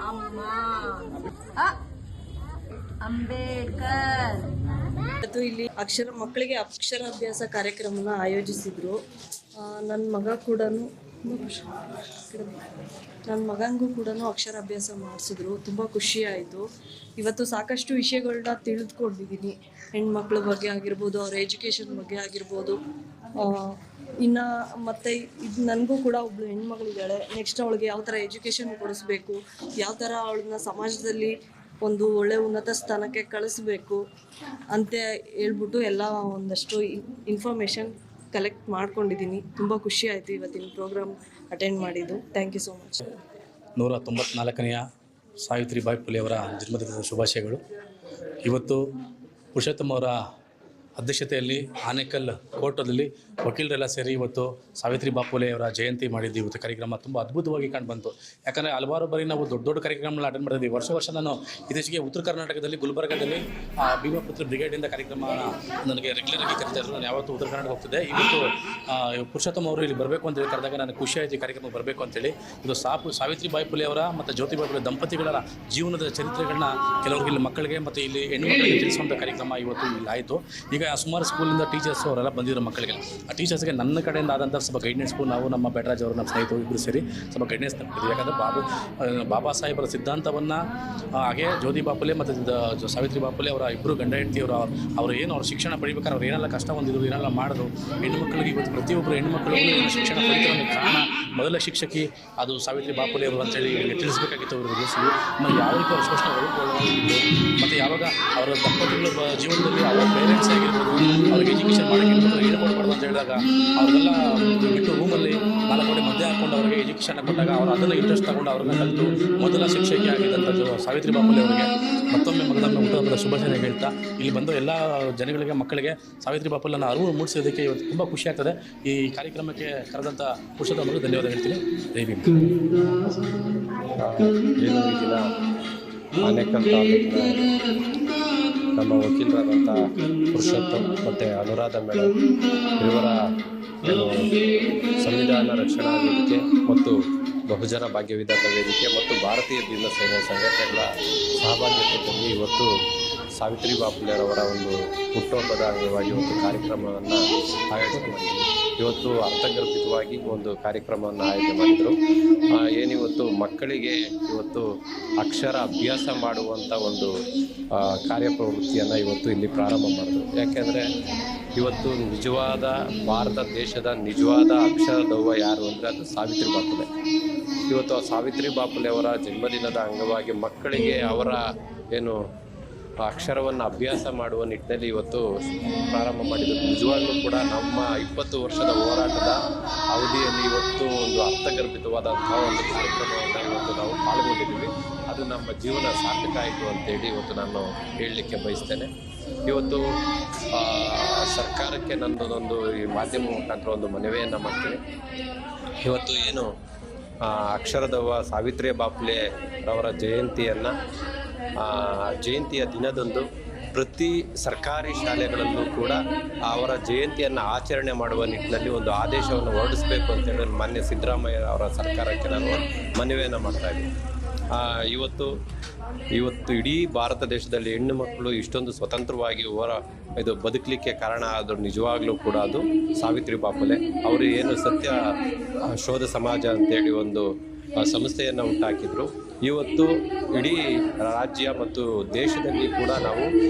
ಅಮ್ಮ ಅಂಬೇಡ್ಕರ್. ಅದು ಇಲ್ಲಿ ಮಕ್ಕಳಿಗೆ ಅಕ್ಷರಾಭ್ಯಾಸ ಕಾರ್ಯಕ್ರಮನ ಆಯೋಜಿಸಿದ್ರು. ನನ್ನ ಮಗನಿಗೂ ಕೂಡ ಅಕ್ಷರಾಭ್ಯಾಸ ಮಾಡಿಸಿದ್ರು. ತುಂಬ ಖುಷಿ ಆಯಿತು. ಇವತ್ತು ಸಾಕಷ್ಟು ವಿಷಯಗಳನ್ನ ತಿಳಿದುಕೊಂಡಿದ್ದೀನಿ. ಹೆಣ್ಮಕ್ಳ ಬಗ್ಗೆ ಆಗಿರ್ಬೋದು, ಅವ್ರ ಎಜುಕೇಷನ್ ಬಗ್ಗೆ ಆಗಿರ್ಬೋದು. ಇನ್ನು ಮತ್ತು ಇದು ನನಗೂ ಕೂಡ ಒಬ್ಬಳು ಹೆಣ್ಮಗಳಿದ್ದಾಳೆ. ನೆಕ್ಸ್ಟ್ ಅವಳಿಗೆ ಯಾವ ಥರ ಎಜುಕೇಷನ್ ಕೊಡಿಸ್ಬೇಕು, ಯಾವ ಥರ ಅವಳನ್ನ ಸಮಾಜದಲ್ಲಿ ಒಂದು ಒಳ್ಳೆ ಉನ್ನತ ಸ್ಥಾನಕ್ಕೆ ಕಳಿಸ್ಬೇಕು ಅಂತ ಹೇಳ್ಬಿಟ್ಟು ಎಲ್ಲ ಒಂದಷ್ಟು ಇನ್ಫಾರ್ಮೇಷನ್ ಕಲೆಕ್ಟ್ ಮಾಡ್ಕೊಂಡಿದ್ದೀನಿ. ತುಂಬ ಖುಷಿ ಆಯಿತು ಇವತ್ತಿನ ಪ್ರೋಗ್ರಾಮ್ ಅಟೆಂಡ್ ಮಾಡಿದ್ದು. Thank you so much. 194ನೆಯ ಸಾವಿತ್ರಿಬಾಯಿ ಫುಲೆ ಅವರ ಜನ್ಮದಿನದ ಶುಭಾಶಯಗಳು. ಇವತ್ತು ಪುರುಷೋತ್ತಮ ಅವರ ಅಧ್ಯಕ್ಷತೆಯಲ್ಲಿ ಆನೇಕಲ್ ಕೋರ್ಟಲ್ಲಿ ವಕೀಲರೆಲ್ಲ ಸೇರಿ ಇವತ್ತು ಸಾವಿತ್ರಿಬಾಯಿ ಫುಲೆ ಅವರ ಜಯಂತಿ ಮಾಡಿದ್ದು. ಇವತ್ತು ಕಾರ್ಯಕ್ರಮ ತುಂಬ ಅದ್ಭುತವಾಗಿ ಕಂಡುಬಂತು. ಯಾಕಂದರೆ ಹಲವಾರು ಬಾರಿ ನಾವು ದೊಡ್ಡ ದೊಡ್ಡ ಕಾರ್ಯಕ್ರಮಗಳನ್ನ ಅಟೆಂಡ್ ಮಾಡಿದ್ವಿ. ವರ್ಷ ನಾನು ಇತ್ತೀಚೆಗೆ ಉತ್ತರ ಕರ್ನಾಟಕದಲ್ಲಿ ಗುಲ್ಬರ್ಗದಲ್ಲಿ ಭೀಮಪುತ್ರ ಬ್ರಿಗೇಡಿಂದ ಕಾರ್ಯಕ್ರಮ ನನಗೆ ರೆಗ್ಯುಲರ್ ಆಗಿ ಕರೀತಾರೆ. ನಾನು ಯಾವತ್ತೂ ಉತ್ತರ ಕರ್ನಾಟಕ ಹೋಗ್ತಿದ್ದೆ. ಇವತ್ತು ಪುರುಷೋತ್ತಮ ಅವರು ಇಲ್ಲಿ ಬರಬೇಕು ಅಂತ ಹೇಳಿ ಕರೆದಾಗ ನನಗೆ ಖುಷಿ ಆಯಿತು ಈ ಕಾರ್ಯಕ್ರಮ ಬರಬೇಕು ಅಂತೇಳಿ. ಇದು ಸಾವಿತ್ರಿಬಾಯಿ ಫುಲೆ ಅವರ ಮತ್ತು ಜ್ಯೋತಿಬಾಯಿ ಫುಲೆ ದಂಪತಿಗಳ ಜೀವನದ ಚರಿತ್ರೆಗಳನ್ನ ಕೆಲವರಿಗೆ ಇಲ್ಲಿ ಮಕ್ಕಳಿಗೆ ಮತ್ತು ಇಲ್ಲಿ ಹೆಣ್ಣುಮಕ್ಕಳಿಗೆ ತಿಳಿಸುವಂಥ ಕಾರ್ಯಕ್ರಮ ಇವತ್ತು ಇಲ್ಲಿ ಆಯಿತು. ಈಗ ಸುಮಾರು ಸ್ಕೂಲಿಂದ ಟೀಚರ್ಸ್ ಅವರೆಲ್ಲ ಬಂದಿರೋ ಮಕ್ಕಳಿಗೆ, ಆ ಟೀಚರ್ಸ್ಗೆ ನನ್ನ ಕಡೆಯಿಂದ ಆದಂಥ ಸ್ವಲ್ಪ ಗೈಡೆನ್ಸ್ಗೂ ನಾವು ನಮ್ಮ ಬೇಟರಾಜ್ ಅವರು ನಮ್ಮ ಸ್ನೇಹಿತರು ಇಬ್ಬರು ಸೇರಿ ಸ್ವಲ್ಪ ಗೈಡೆನ್ಸ್ ತಪ್ಪಿದ್ವಿ. ಯಾಕಂದರೆ ಬಾಬಾ ಸಾಹೇಬರ ಸಿದ್ಧಾಂತವನ್ನು ಹಾಗೆ ಜ್ಯೋತಿಬಾಯಿ ಫುಲೆ ಮತ್ತು ಸಾವಿತ್ರಿಬಾಯಿ ಫುಲೆ ಅವರ ಇಬ್ಬರು ಗಂಡ ಹೆಂಡತಿಯವರು ಅವರು ಏನು ಅವ್ರು ಶಿಕ್ಷಣ ಪಡಿಬೇಕಾದ್ರೆ ಅವ್ರು ಏನೆಲ್ಲ ಕಷ್ಟ ಹೊಂದಿದ್ರು, ಏನೆಲ್ಲ ಮಾಡಿದ್ರು. ಹೆಣ್ಣುಮಕ್ಕಳಿಗೆ ಇವತ್ತು ಪ್ರತಿಯೊಬ್ಬರು ಹೆಣ್ಣುಮಕ್ಕಳಿಗೂ ಶಿಕ್ಷಣ ಪಡಿತಿರೋ ಕಾರಣ ಮೊದಲ ಶಿಕ್ಷಕಿ ಅದು ಸಾವಿತ್ರಿಬಾಯಿ ಫುಲೆ ಅವರು ಅಂತೇಳಿ ಇವರಿಗೆ ತಿಳಿಸಬೇಕಾಗಿತ್ತು. ಅವ್ರಿಗೆ ತಿಳಿಸಿದ್ವಿ. ಮತ್ತು ಯಾವ ರೀತಿ ಅವ್ರ ಶೋಷಣೆ ಒಳಗೊಳ್ಳೋದಿತ್ತು ಮತ್ತು ಯಾವಾಗ ಅವರ ದಂಪತಿಗಳ ಜೀವನದಲ್ಲಿ ಅವರ ಪೇರೆಂಟ್ಸ್ ಆಗಿರ್ಬೋದು ಅವ್ರಿಗೆ ಎಜುಕೇಷನ್ ಮಾಡೋಕ್ಕೆ ಹೇಳ್ಕೊಡ್ಬಾರ್ದು ಅಂತ ಹೇಳಿದಾಗ ಅವ್ರಿಗೆಲ್ಲ ಬಿಟ್ಟು ರೂಮಲ್ಲಿ 4 ಗೋಡೆ ಮಧ್ಯೆ ಹಾಕ್ಕೊಂಡು ಅವರಿಗೆ ಎಜುಕೇಷನ್ ಕೊಟ್ಟಾಗ ಅವರು ಅದನ್ನು ಇಂಟ್ರೆಸ್ಟ್ ತಗೊಂಡು ಅವ್ರನ್ನ ಕಲಿತು ಮೊದಲ ಶಿಕ್ಷಕಿ ಆಗಿದ್ದಂಥ ಸಾವಿತ್ರಿಬಾಯಿ ಫುಲೆ ಅವರಿಗೆ ಮತ್ತೊಮ್ಮೆ ಮಗದೊಮ್ಮೆ ಹುಟ್ಟುಹಬ್ಬದ ಶುಭಾಶಯ ಹೇಳ್ತಾ ಇಲ್ಲಿ ಬಂದು ಎಲ್ಲ ಜನಗಳಿಗೆ ಮಕ್ಕಳಿಗೆ ಸಾವಿತ್ರಿಬಾಯಿ ಫುಲೆನ ಅರಿವು ಮೂಡಿಸೋದಕ್ಕೆ ಇವತ್ತು ತುಂಬ ಖುಷಿ ಆಗ್ತದೆ. ಈ ಕಾರ್ಯಕ್ರಮಕ್ಕೆ ಕರೆದಂಥ ಪುರುಷೋತ್ತಮರಿಗೆ ಧನ್ಯವಾದ ಹೇಳ್ತೀನಿ. ಜೈ ಭೀಮ್. ಏನು ಈ ದಿನ ಆನೇಕಲ್ ತಾಲೂಕಿನ ನಮ್ಮ ವಕೀಲರಾದಂಥ ಪುರುಷೋತ್ತಮ್ ಮತ್ತು ಅನುರಾಧ ಮೇಡಮ್ ಇವರ ಸಂವಿಧಾನ ರಕ್ಷಣಾ ವೇದಿಕೆ ಮತ್ತು ಬಹುಜನ ಭಾಗ್ಯ ವಿಧಾತ ವೇದಿಕೆ ಮತ್ತು ಭಾರತೀಯ ಭೀಮಸೇನೆ ಸಂಘಟನೆಗಳ ಸಹಭಾಗಿತ್ವದಲ್ಲಿ ಇವತ್ತು ಸಾವಿತ್ರಿಬಾಯಿ ಫುಲೆರವರ ಒಂದು ಹುಟ್ಟುಹಬ್ಬದ ಅಂಗವಾಗಿ ಒಂದು ಕಾರ್ಯಕ್ರಮವನ್ನು ಆಯೋಜನೆ ಮಾಡಿದ್ವಿ. ಇವತ್ತು ಅರ್ಥಗರ್ಭಿತವಾಗಿ ಒಂದು ಕಾರ್ಯಕ್ರಮವನ್ನು ಆಯೋಜನೆ ಮಾಡಿದರು. ಏನಿವತ್ತು ಮಕ್ಕಳಿಗೆ ಇವತ್ತು ಅಕ್ಷರ ಅಭ್ಯಾಸ ಮಾಡುವಂಥ ಒಂದು ಕಾರ್ಯಪ್ರವೃತ್ತಿಯನ್ನು ಇವತ್ತು ಇಲ್ಲಿ ಪ್ರಾರಂಭ ಮಾಡಿದ್ರು. ಯಾಕೆಂದರೆ ಇವತ್ತು ನಿಜವಾದ ಭಾರತ ದೇಶದ ನಿಜವಾದ ಅಕ್ಷರದವ್ವ ಯಾರು ಅಂದರೆ ಅದು ಸಾವಿತ್ರಿಬಾಯಿ ಫುಲೆ. ಇವತ್ತು ಆ ಸಾವಿತ್ರಿಬಾಯಿ ಫುಲೆ ಅವರ ಜನ್ಮದಿನದ ಅಂಗವಾಗಿ ಮಕ್ಕಳಿಗೆ ಅವರ ಏನು ಅಕ್ಷರವನ್ನು ಅಭ್ಯಾಸ ಮಾಡುವ ನಿಟ್ಟಿನಲ್ಲಿ ಇವತ್ತು ಪ್ರಾರಂಭ ಮಾಡಿದ್ದು. ನಿಜವಾಗ್ಲೂ ಕೂಡ ನಮ್ಮ 20 ವರ್ಷದ ಹೋರಾಟದ ಅವಧಿಯಲ್ಲಿ ಇವತ್ತು ಒಂದು ಅರ್ಥಗರ್ಭಿತವಾದಂತಹ ಒಂದು ಕಾರ್ಯಕ್ರಮವನ್ನು ಇವತ್ತು ನಾವು ಪಾಲ್ಗೊಂಡಿದ್ದೀವಿ. ಅದು ನಮ್ಮ ಜೀವನ ಸಾರ್ಥಕ ಆಯಿತು ಅಂತೇಳಿ ಇವತ್ತು ನಾನು ಹೇಳಲಿಕ್ಕೆ ಬಯಸ್ತೇನೆ. ಇವತ್ತು ಸರ್ಕಾರಕ್ಕೆ ನನ್ನದೊಂದು ಈ ಮಾಧ್ಯಮ ಮುಖಾಂತರ ಒಂದು ಮನವಿಯನ್ನು ಮಾಡ್ತೀನಿ. ಇವತ್ತು ಏನು ಅಕ್ಷರದವ್ವ ಸಾವಿತ್ರಿಬಾಯಿ ಫುಲೆ ಅವರ ಜಯಂತಿಯ ದಿನದಂದು ಪ್ರತಿ ಸರ್ಕಾರಿ ಶಾಲೆಗಳಲ್ಲೂ ಕೂಡ ಅವರ ಜಯಂತಿಯನ್ನು ಆಚರಣೆ ಮಾಡುವ ನಿಟ್ಟಿನಲ್ಲಿ ಒಂದು ಆದೇಶವನ್ನು ಹೊರಡಿಸಬೇಕು ಅಂತೇಳಿ ಮಾನ್ಯ ಸಿದ್ದರಾಮಯ್ಯ ಅವರ ಸರ್ಕಾರಕ್ಕೆ ನಾನು ಮನವಿಯನ್ನು ಮಾಡ್ತಾಯಿದ್ದೀನಿ. ಇವತ್ತು ಇಡೀ ಭಾರತ ದೇಶದಲ್ಲಿ ಹೆಣ್ಣು ಮಕ್ಕಳು ಇಷ್ಟೊಂದು ಸ್ವತಂತ್ರವಾಗಿ ಇದು ಬದುಕಲಿಕ್ಕೆ ಕಾರಣ ಆದರೂ ನಿಜವಾಗ್ಲೂ ಕೂಡ ಅದು ಸಾವಿತ್ರಿಬಾಯಿ ಫುಲೆ ಅವರು ಏನು ಸತ್ಯ ಶೋಧ ಸಮಾಜ ಅಂತೇಳಿ ಒಂದು ಸಂಸ್ಥೆಯನ್ನು ಹುಟ್ಟಾಕಿದ್ರು. ಇವತ್ತು ಇಡೀ ರಾಜ್ಯ ಮತ್ತು ದೇಶದಲ್ಲಿ ಕೂಡ ನಾವು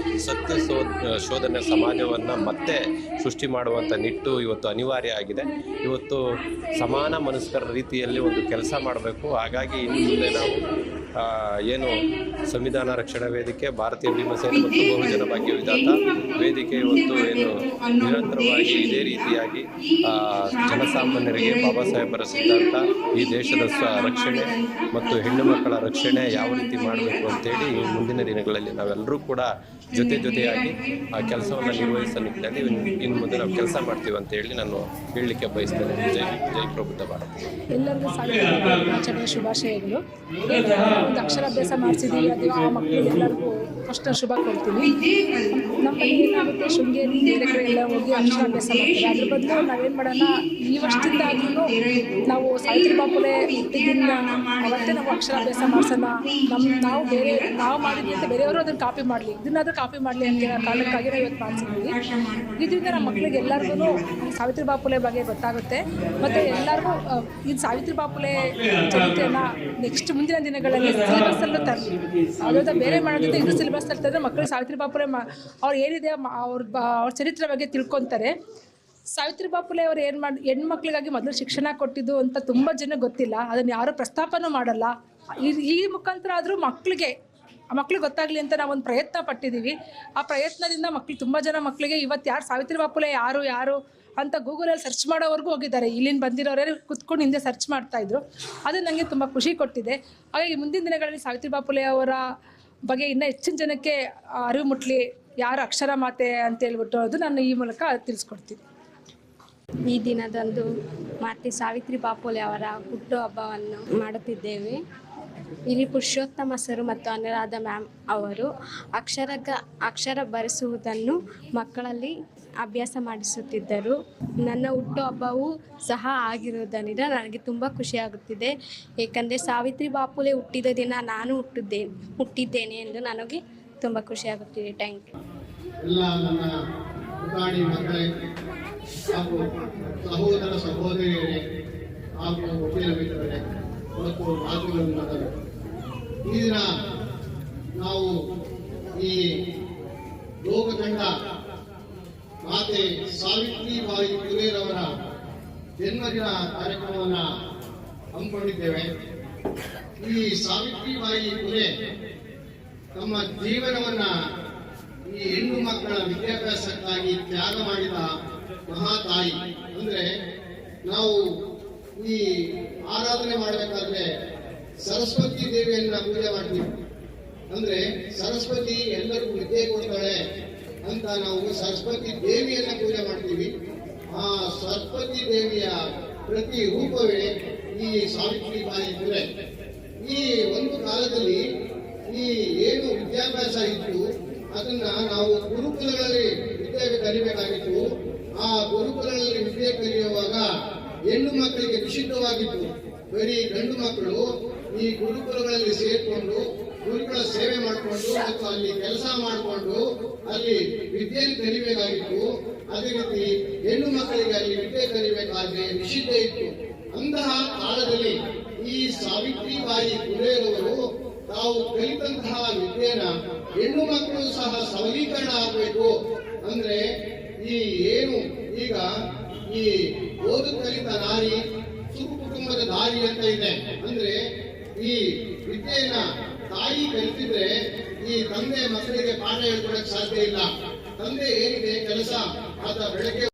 ಸತ್ಯ ಶೋಧನೆ ಸಮಾಜವನ್ನು ಮತ್ತೆ ಸೃಷ್ಟಿ ಮಾಡುವಂಥ ನಿಟ್ಟು ಇವತ್ತು ಅನಿವಾರ್ಯ ಆಗಿದೆ. ಇವತ್ತು ಸಮಾನ ಮನಸ್ಕರ ರೀತಿಯಲ್ಲಿ ಒಂದು ಕೆಲಸ ಮಾಡಬೇಕು. ಹಾಗಾಗಿ ಇನ್ನು ಮುಂದೆ ನಾವು ಏನು ಸಂವಿಧಾನ ರಕ್ಷಣಾ ವೇದಿಕೆ, ಭಾರತೀಯ ಭೀಮಸೇನೆ ಮತ್ತು ಬಹುಜನ ಭಾಗ್ಯ ವಿಧಾತ ವೇದಿಕೆ ಇವತ್ತು ಏನು ನಿರಂತರವಾಗಿ ಇದೇ ರೀತಿಯಾಗಿ ಜನಸಾಮಾನ್ಯರಿಗೆ ಬಾಬಾ ಸಾಹೇಬರ ಸಿದ್ಧಾಂತ, ಈ ದೇಶದ ರಕ್ಷಣೆ ಮತ್ತು ಹೆಣ್ಣು ಮಕ್ಕಳ ರಕ್ಷಣೆ ಯಾವ ರೀತಿ ಮಾಡಬೇಕು ಅಂತೇಳಿ ಈ ಮುಂದಿನ ದಿನಗಳಲ್ಲಿ ನಾವೆಲ್ಲರೂ ಕೂಡ ಜೊತೆಯಾಗಿ ಆ ಕೆಲಸವನ್ನು ನಿರ್ವಹಿಸೋ ನಿಟ್ಟಿನಲ್ಲಿ ಇನ್ನು ಮುಂದೆ ನಾವು ಕೆಲಸ ಮಾಡ್ತೀವಿ ಅಂತ ಹೇಳಿ ನಾನು ಹೇಳಲಿಕ್ಕೆ ಬಯಸ್ತೇನೆ. ಜೈ ಪ್ರಬುದ್ಧ ಭಾರತ. ಎಲ್ಲರಿಗೂ ದಿನಾಚರಣೆಯ ಶುಭಾಶಯಗಳು. ಒಂದು ಅಕ್ಷರಾಭ್ಯಾಸ ಮಾಡಿಸಿದ್ದೀವಿ, ಅದು ಆ ಮಕ್ಕಳಿಗೆಲ್ಲರಿಗೂ ಫಸ್ಟ್ ನಾನು ಶುಭ ಕೊಡ್ತೀನಿ. ನಮ್ಮಲ್ಲಿ ಏನಾಗುತ್ತೆ, ಶೃಂಗೇರಿ ಬೇರೆ ಕಡೆ ಎಲ್ಲ ಹೋಗಿ ಅಕ್ಷರಾಭ್ಯಾಸ ಮಾಡ್ತಾರೆ. ಅದ್ರ ಬದಲು ನಾವೇನು ಮಾಡೋಣ, ಈ ವರ್ಷದಿಂದ ಆದ್ರೂ ನಾವು ಸಾವಿತ್ರಿ ಬಾಪುಲೆ ಹುಟ್ಟಿದಿಂದ ಅವತ್ತೇ ನಾವು ಅಕ್ಷರಾಭ್ಯಾಸ ಮಾಡಿಸೋಣ. ನಾವು ಮಾಡಿದ್ವಿ ಅಂತ ಬೇರೆಯವರು ಅದನ್ನು ಕಾಪಿ ಮಾಡಲಿ, ಇದನ್ನಾದ್ರೂ ಕಾಪಿ ಮಾಡಲಿ ಅಂತ ಕಾರಣಕ್ಕಾಗಿ ನಾವು ಇವತ್ತು ಮಾಡಿಸಿದ್ವಿ. ಇದರಿಂದ ನಮ್ಮ ಮಕ್ಕಳಿಗೆ ಎಲ್ಲರಿಗೂ ಸಾವಿತ್ರಿ ಬಾಪುಲೆ ಬಗ್ಗೆ ಗೊತ್ತಾಗುತ್ತೆ. ಮತ್ತು ಎಲ್ಲರಿಗೂ ಇದು ಸಾವಿತ್ರಿ ಬಾಪುಲೆ ಚರಿತ್ರೆಯನ್ನು ನೆಕ್ಸ್ಟ್ ಮುಂದಿನ ದಿನಗಳಲ್ಲಿ ಸಿಲೆಬಸ್ಸಲ್ಲೂ ತರಲಿ. ಅದರಿಂದ ಬೇರೆ ಮಾಡೋದ್ರಿಂದ ಇದು ಸಿಲೆಬಸ್ಸಲ್ಲಿ ತಂದರೆ ಮಕ್ಕಳಿಗೆ ಸಾವಿತ್ರಿ ಬಾಪುಲೆ ಅವ್ರು ಏನಿದೆ ಅವ್ರ ಚರಿತ್ರೆ ಬಗ್ಗೆ ತಿಳ್ಕೊತಾರೆ. ಸಾವಿತ್ರಿ ಬಾಪುಲೆ ಅವರು ಏನು ಹೆಣ್ಮಕ್ಳಿಗಾಗಿ ಮೊದಲು ಶಿಕ್ಷಣ ಕೊಟ್ಟಿದ್ದು ಅಂತ ತುಂಬ ಜನ ಗೊತ್ತಿಲ್ಲ. ಅದನ್ನು ಯಾರೂ ಪ್ರಸ್ತಾಪನೂ ಮಾಡಲ್ಲ. ಈ ಮುಖಾಂತರ ಆದರೂ ಮಕ್ಕಳಿಗೆ ಗೊತ್ತಾಗಲಿ ಅಂತ ನಾವೊಂದು ಪ್ರಯತ್ನ ಪಟ್ಟಿದ್ದೀವಿ. ಆ ಪ್ರಯತ್ನದಿಂದ ತುಂಬ ಜನ ಮಕ್ಕಳಿಗೆ ಇವತ್ತು ಯಾರು ಸಾವಿತ್ರಿ ಬಾಪುಲೆ ಯಾರು ಅಂತ ಗೂಗಲಲ್ಲಿ ಸರ್ಚ್ ಮಾಡೋವರೆಗೂ ಹೋಗಿದ್ದಾರೆ. ಇಲ್ಲಿಂದ ಬಂದಿರೋರೇ ಕುತ್ಕೊಂಡು ಹಿಂದೆ ಸರ್ಚ್ ಮಾಡ್ತಾಯಿದ್ರು. ಅದು ನನಗೆ ತುಂಬ ಖುಷಿ ಕೊಟ್ಟಿದೆ. ಹಾಗಾಗಿ ಮುಂದಿನ ದಿನಗಳಲ್ಲಿ ಸಾವಿತ್ರಿ ಬಾಪುಲೆ ಅವರ ಬಗ್ಗೆ ಇನ್ನೂ ಹೆಚ್ಚಿನ ಜನಕ್ಕೆ ಅರಿವು ಮುಟ್ಲಿ, ಯಾರು ಅಕ್ಷರ ಮಾತೆ ಅಂತ ಹೇಳ್ಬಿಟ್ಟು ಅದು ನಾನು ಈ ಮೂಲಕ ತಿಳಿಸ್ಕೊಡ್ತೀನಿ. ಈ ದಿನದಂದು ಮಾತೆ ಸಾವಿತ್ರಿ ಬಾಪುಲೆ ಅವರ ಹುಟ್ಟುಹಬ್ಬವನ್ನು ಮಾಡುತ್ತಿದ್ದೇವೆ. ಇಲ್ಲಿ ಪುರುಷೋತ್ತಮ ಸರು ಮತ್ತು ಅನುರಾಧ ಮ್ಯಾಮ್ ಅವರು ಅಕ್ಷರ ಬರೆಸುವುದನ್ನು ಮಕ್ಕಳಲ್ಲಿ ಅಭ್ಯಾಸ ಮಾಡಿಸುತ್ತಿದ್ದರು. ನನ್ನ ಹುಟ್ಟುಹಬ್ಬವೂ ಸಹ ಆಗಿರುವುದರಿಂದ ನನಗೆ ತುಂಬ ಖುಷಿಯಾಗುತ್ತಿದೆ. ಏಕೆಂದರೆ ಸಾವಿತ್ರಿ ಬಾಪುಲೆ ಹುಟ್ಟಿದ ದಿನ ನಾನು ಹುಟ್ಟಿದ್ದೇನೆ ಎಂದು ನನಗೆ ತುಂಬ ಖುಷಿಯಾಗುತ್ತಿದೆ. Thank you. ಎಲ್ಲ ನನ್ನ ಪುಟಾಣಿ ಮಕ್ಕಳೇ ಹಾಗೂ ಸಹೋದರ ಸಹೋದರಿಯರೇ ಹಾಗೂ ವಕೀಲ ಮಿತ್ರರೇ ಮತ್ತು ಮಾತುಗಳು, ಈ ದಿನ ನಾವು ಈ ಲೋಕಕಂಡ ಮಾತೆ ಸಾವಿತ್ರಿಬಾಯಿ ಫುಲೆರವರ ಜನ್ಮದಿನ ಕಾರ್ಯಕ್ರಮವನ್ನು ಹಮ್ಮಿಕೊಂಡಿದ್ದೇವೆ. ಈ ಸಾವಿತ್ರಿಬಾಯಿ ಫುಲೆ ತಮ್ಮ ಜೀವನವನ್ನ ಈ ಹೆಣ್ಣು ಮಕ್ಕಳ ವಿದ್ಯಾಭ್ಯಾಸಕ್ಕಾಗಿ ತ್ಯಾಗ ಮಾಡಿದ ಮಹಾತಾಯಿ. ಅಂದ್ರೆ ನಾವು ಈ ಆರಾಧನೆ ಮಾಡಬೇಕಾದ್ರೆ ಸರಸ್ವತಿ ದೇವಿಯನ್ನ ಪೂಜೆ ಮಾಡ್ತೀವಿ. ಅಂದ್ರೆ ಸರಸ್ವತಿ ಎಲ್ಲರಿಗೂ ವಿದ್ಯೆ ಕೊಡ್ತಾಳೆ ಅಂತ ನಾವು ಸರಸ್ವತಿ ದೇವಿಯನ್ನ ಪೂಜೆ ಮಾಡ್ತೀವಿ. ಆ ಸರಸ್ವತಿ ದೇವಿಯ ಪ್ರತಿ ರೂಪವೇ ಈ ಸಾವಿತ್ರಿಬಾಯಿ ಫುಲೆ. ಈ ಒಂದು ಕಾಲದಲ್ಲಿ ಈ ಏನು ವಿದ್ಯಾಭ್ಯಾಸ ಇತ್ತು ಅದನ್ನ ನಾವು ಗುರುಕುಲಗಳಲ್ಲಿ ವಿದ್ಯೆ ಕಲಿಬೇಕಾಗಿತ್ತು. ಆ ಗುರುಕುಲಗಳಲ್ಲಿ ವಿದ್ಯೆ ಕಲಿಯುವಾಗ ಹೆಣ್ಣು ಮಕ್ಕಳಿಗೆ ನಿಷಿದ್ಧವಾಗಿತ್ತು. ಬರೀ ಗಂಡು ಮಕ್ಕಳು ಈ ಗುರುಕುಲಗಳಲ್ಲಿ ಸೇರಿಕೊಂಡು ಗುರುಗಳ ಸೇವೆ ಮಾಡಿಕೊಂಡು ಮತ್ತು ಅಲ್ಲಿ ಕೆಲಸ ಮಾಡಿಕೊಂಡು ಅಲ್ಲಿ ವಿದ್ಯೆಯನ್ನು ಕಲಿಬೇಕಾಗಿತ್ತು. ಅದೇ ರೀತಿ ಹೆಣ್ಣು ಮಕ್ಕಳಿಗೆ ಅಲ್ಲಿ ವಿದ್ಯೆ ಕಲಿಬೇಕಾದ್ರೆ ನಿಷಿದ್ಧ ಇತ್ತು. ಅಂತಹ ಕಾಲದಲ್ಲಿ ಈ ಸಾವಿತ್ರಿಬಾಯಿ ಫುಲೆರವರು ತಾವು ಕಲಿತಂತಹ ವಿದ್ಯೆನ ಹೆಣ್ಣು ಮಕ್ಕಳು ಸಹ ಸಬಲೀಕರಣ ಆಗಬೇಕು ಅಂದ್ರೆ ಈ ಏನು ಈಗ ಈ ಓದು ಕಲಿತ ನಾರಿ ಸುಖ ಕುಟುಂಬದ ದಾರಿ ಅಂತ ಇದೆ. ಅಂದ್ರೆ ಈ ವಿದ್ಯೆಯನ್ನ ತಾಯಿ ಕಲಿತಿದ್ರೆ ಈ ತಂದೆ ಮಕ್ಕಳಿಗೆ ಪಾಠ ಹೇಳ್ಕೊಡಕ್ ಸಾಧ್ಯ ಇಲ್ಲ. ತಂದೆ ಏನಿದೆ ಕೆಲಸ ಆತ ಬೆಳಗ್ಗೆ